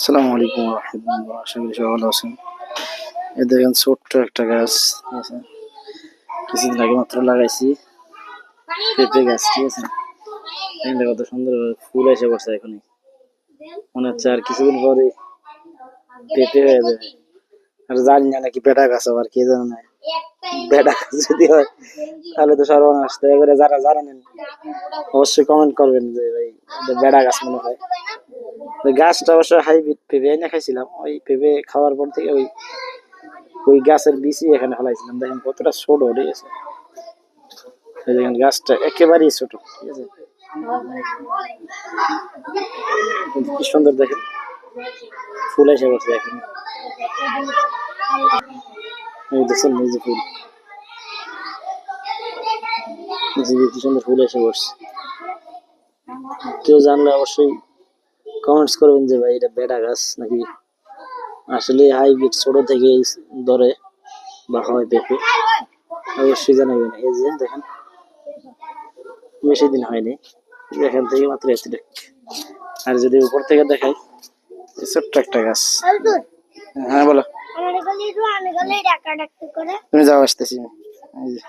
আসসালামু আলাইকুম ওয়া রাহমাতুল্লাহ। আশা করি সবাই ভালো আছেন। এই দেখেন ছোট্ট একটা গাছ, ঠিক আছে? কিছুদিন আগে মাত্র লাগাইছি, পেঁপে গাছ, ঠিক আছে? এখানটা কত সুন্দর ফুল এসে পড়ছে এখনই। মনে হচ্ছে আর কিছুদিন পরে পেঁপে হয়ে যাবে। আর জানি না নাকি বেটা গাছ, আবার কে জানে না। বেটা গাছ যদি হয় তাহলে তো সর্বনাশ। দয়া করে যারা জানেন অবশ্যই কমেন্ট করবেন যে ভাই এটা বেটা গাছ মনে হয়। ওই গাছটা অবশ্য হাইব্রিড পেঁপে এনে খাইছিলাম, ওই পেঁপে খাওয়ার পর থেকে ওই ওই গাছের বীজই এখানে ফেলাইছিলাম। দেখেন কতটা ছোট, ঠিক আছে? এই দেখেন গাছটা একেবারেই ছোট, ঠিক আছে? কিন্তু কি সুন্দর দেখেন, ফুল এসে পড়ছে এখন। এই দেখছেন, এই যে ফুল, এই যে কি সুন্দর ফুল এসে পড়ছে। কেউ জানলে অবশ্যই কমেন্টস করবেন যে ভাই এটা বেটা গাছ নাকি আসলে হাইব্রিড ছোট থেকে ধরে বা হয় পেঁপে, অবশ্যই জানাবেন। এই যে দেখেন, বেশি দিন হয়নি, এখান থেকে মাত্র এতটা। আর যদি উপর থেকে দেখাই, ছোট্ট একটা গাছ। হ্যাঁ বলো, তুমি যাও, আসতেছি। এই যে